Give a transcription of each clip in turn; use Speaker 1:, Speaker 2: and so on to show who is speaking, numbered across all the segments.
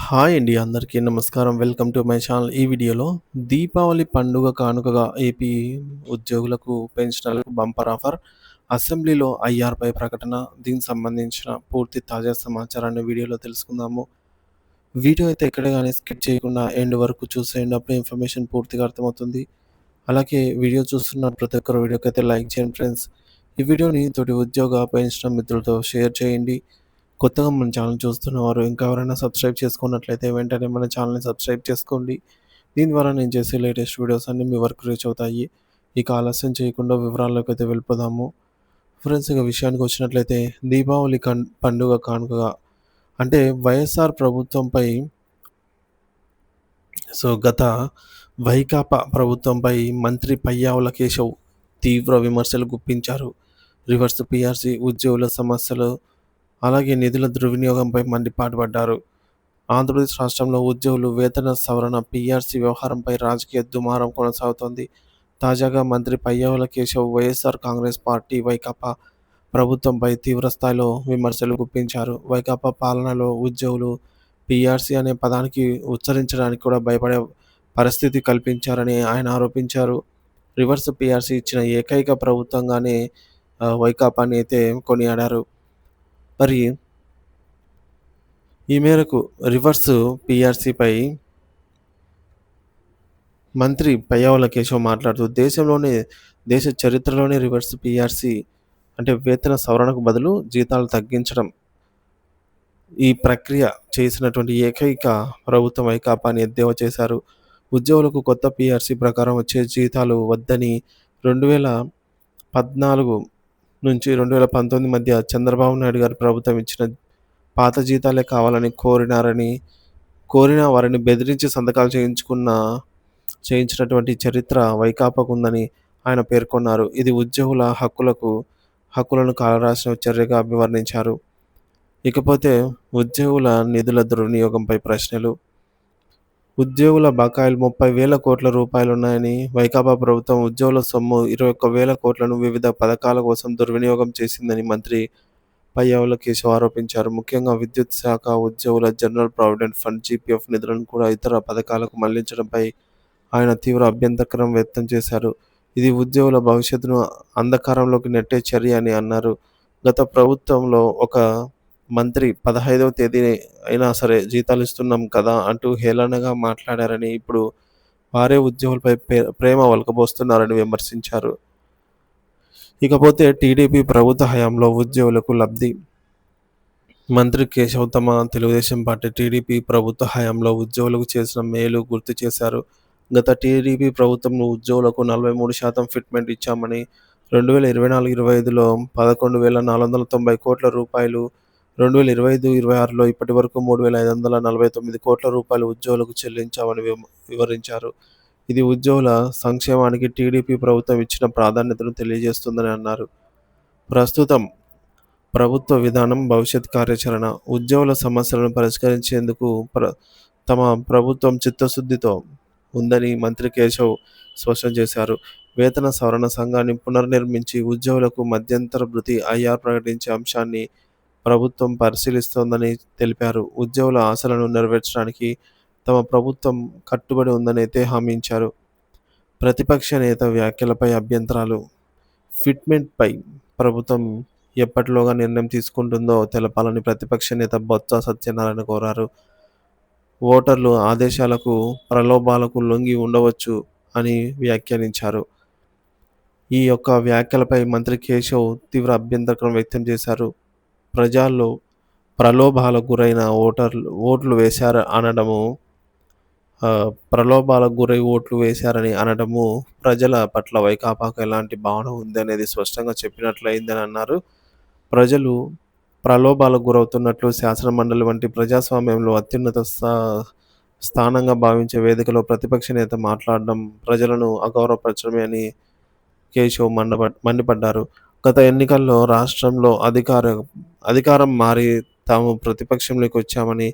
Speaker 1: Hi అండి, అందరికీ నమస్కారం. Welcome to my channel. ఈ వీడియోలో దీపావళి పండుగ కానుకగా ఏపీ ఉద్యోగులకు, పెన్షనర్లకు బంపర్ ఆఫర్, అసెంబ్లీలో ఐఆర్‌పై ప్రకటన, దీనికి సంబంధించిన పూర్తి తాజా సమాచారాన్ని వీడియోలో తెలుసుకుందాము. వీడియో అయితే ఎక్కడ గాని స్కిప్ చేయకుండా ఎండ్ వరకు చూసేయండి. అప్పుడే ఇన్ఫర్మేషన్ పూర్తిగా అర్థమవుతుంది. అలాగే వీడియో చూస్తున్న ప్రతి ఒక్కరు వీడియోకైతే లైక్ చేయండి ఫ్రెండ్స్. ఈ వీడియోని తోటి ఉద్యోగ, పెన్షనర్ మిత్రులతో షేర్ చేయండి. కొత్తగా మన ఛానల్ చూస్తున్నవారు ఇంకా ఎవరైనా సబ్స్క్రైబ్ చేసుకున్నట్లయితే వెంటనే మన ఛానల్‌ని సబ్స్క్రైబ్ చేసుకోండి. దీని ద్వారా నేను చేసే లేటెస్ట్ వీడియోస్ అన్నీ మీ వరకు రీచ్ అవుతాయి. ఇక ఆలస్యం చేయకుండా వివరాల్లోకైతే వెళ్ళిపోదాము. ఫ్రెండ్స్, ఇక విషయానికి వచ్చినట్లయితే దీపావళి పండుగ కానుకగా అంటే వైఎస్ఆర్ ప్రభుత్వంపై గత వైకాపా ప్రభుత్వంపై మంత్రి పయ్యావుల కేశవ్ తీవ్ర విమర్శలు గుప్పించారు. రివర్స్ పీఆర్సీ, ఉద్యోగుల సమస్యలు, అలాగే నిధుల దుర్వినియోగంపై మండిపాటుపడ్డారు. ఆంధ్రప్రదేశ్ రాష్ట్రంలో ఉద్యోగులు వేతన సవరణ, పీఆర్సీ వ్యవహారంపై రాజకీయ దుమారం కొనసాగుతోంది. తాజాగా మంత్రి పయ్యావుల కేశవ్ వైఎస్ఆర్ కాంగ్రెస్ పార్టీ వైకాపా ప్రభుత్వంపై తీవ్రస్థాయిలో విమర్శలు గుప్పించారు. వైకాపా పాలనలో ఉద్యోగులు పీఆర్సీ అనే పదానికి ఉచ్చరించడానికి కూడా భయపడే పరిస్థితి కల్పించారని ఆయన ఆరోపించారు. రివర్స్ పీఆర్సీ ఇచ్చిన ఏకైక ప్రభుత్వంగానే వైకాపాని అయితే కొనియాడారు. మరి ఈ మేరకు రివర్స్ పీఆర్సీపై మంత్రి పయ్యావుల కేశవ్ మాట్లాడుతూ, దేశ చరిత్రలోనే రివర్స్ పీఆర్సీ అంటే వేతన సవరణకు బదులు జీతాలు తగ్గించడం, ఈ ప్రక్రియ చేసినటువంటి ఏకైక ప్రభుత్వం వైకాపా అని ఎద్దేవా చేశారు. ఉద్యోగులకు కొత్త పీఆర్సీ ప్రకారం వచ్చే జీతాలు వద్దని 2014 నుంచి 2019 మధ్య చంద్రబాబు నాయుడు గారి ప్రభుత్వం ఇచ్చిన పాత జీతాలే కావాలని కోరిన వారిని బెదిరించి సంతకాలు చేయించినటువంటి చరిత్ర వైకాపాకుందని ఆయన పేర్కొన్నారు. ఇది ఉద్యోగుల హక్కులను కాలరాసిన చర్యగా అభివర్ణించారు. ఇకపోతే ఉద్యోగుల నిధుల దుర్వినియోగంపై ప్రశ్నలు. ఉద్యోగుల బకాయిలు 30,000 కోట్ల రూపాయలున్నాయని, వైకాపా ప్రభుత్వం ఉద్యోగుల సొమ్ము 21,000 కోట్లను వివిధ పథకాల కోసం దుర్వినియోగం చేసిందని మంత్రి పయ్యావుల కేశవ్ ఆరోపించారు. ముఖ్యంగా విద్యుత్ శాఖ ఉద్యోగుల జనరల్ ప్రావిడెంట్ ఫండ్, జీపీఎఫ్ నిధులను కూడా ఇతర పథకాలకు మళ్లించడంపై ఆయన తీవ్ర అభ్యంతరం వ్యక్తం చేశారు. ఇది ఉద్యోగుల భవిష్యత్తును అంధకారంలోకి నెట్టే చర్య అని అన్నారు. గత ప్రభుత్వంలో ఒక మంత్రి 15వ తేదీ అయినా సరే జీతాలు ఇస్తున్నాం కదా అంటూ హేళనగా మాట్లాడారని, ఇప్పుడు వారే ఉద్యోగులపై ప్రేమ ఒలకబోస్తున్నారని విమర్శించారు. ఇకపోతే టీడీపీ ప్రభుత్వ హయాంలో ఉద్యోగులకు లబ్ధి. మంత్రి కేశవ్ తమ తెలుగుదేశం పార్టీ టీడీపీ ప్రభుత్వ హయాంలో ఉద్యోగులకు చేసిన మేలు గుర్తు చేశారు. గత టీడీపీ ప్రభుత్వంలో ఉద్యోగులకు 43% ఫిట్మెంట్ ఇచ్చామని, 2024-25లో 11,490 కోట్ల రూపాయలు, 2025-26లో ఇప్పటి వరకు 3,549 కోట్ల రూపాయలు ఉద్యోగులకు చెల్లించామని వివరించారు. ఇది ఉద్యోగుల సంక్షేమానికి టీడీపీ ప్రభుత్వం ఇచ్చిన ప్రాధాన్యతను తెలియజేస్తుందని అన్నారు. ప్రస్తుతం ప్రభుత్వ విధానం, భవిష్యత్ కార్యాచరణ. ఉద్యోగుల సమస్యలను పరిష్కరించేందుకు తమ ప్రభుత్వం చిత్తశుద్ధితో ఉందని మంత్రి కేశవ్ స్పష్టం చేశారు. వేతన సవరణ సంఘాన్ని పునర్నిర్మించి ఉద్యోగులకు మధ్యంతర భృతి ఐఆర్ ప్రకటించే అంశాన్ని ప్రభుత్వం పరిశీలిస్తోందని తెలిపారు. ఉద్యోగుల ఆశలను నెరవేర్చడానికి తమ ప్రభుత్వం కట్టుబడి ఉందని అయితే హామీ ఇచ్చారు. ప్రతిపక్ష నేత వ్యాఖ్యలపై అభ్యంతరాలు. ఫిట్మెంట్పై ప్రభుత్వం ఎప్పటిలోగా నిర్ణయం తీసుకుంటుందో తెలపాలని ప్రతిపక్ష నేత బొత్స సత్యనారాయణ కోరారు. ఓటర్లు ఆదేశాలకు, ప్రలోభాలకు లొంగి ఉండవచ్చు అని వ్యాఖ్యానించారు. ఈ యొక్క వ్యాఖ్యలపై మంత్రి కేశవ్ తీవ్ర అభ్యంతరం వ్యక్తం చేశారు. ప్రజల్లో ప్రలోభాలకు గురైన ఓట్లు వేశారు అనడము ప్రలోభాలకు గురై ఓట్లు వేశారని అనడము ప్రజల పట్ల వైకాపాకు ఎలాంటి భావన ఉంది అనేది స్పష్టంగా చెప్పినట్లయిందని అన్నారు. ప్రజలు ప్రలోభాలకు గురవుతున్నట్లు శాసనమండలి వంటి ప్రజాస్వామ్యంలో అత్యున్నత స్థానంగా భావించే వేదికలో ప్రతిపక్ష నేత మాట్లాడడం ప్రజలను అగౌరవపరచడమే అని కేశవ్ మండిపడ్డారు. గత ఎన్నికల్లో రాష్ట్రంలో అధికారం మారి తాము ప్రతిపక్షంలోకి వచ్చామని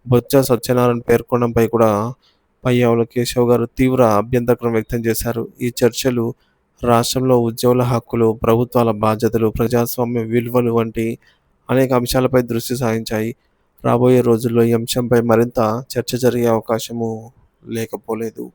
Speaker 1: బొత్స సత్యనారాయణ పేర్కొనడంపై కూడా పయ్యావుల కేశవ్ గారు తీవ్ర అభ్యంతరం వ్యక్తం చేశారు. ఈ చర్చలు రాష్ట్రంలో ఉద్యోగుల హక్కులు, ప్రభుత్వాల బాధ్యతలు, ప్రజాస్వామ్య విలువలు వంటి అనేక అంశాలపై దృష్టి సారించాయి. రాబోయే రోజుల్లో ఈ అంశంపై మరింత చర్చ జరిగే అవకాశము లేకపోలేదు.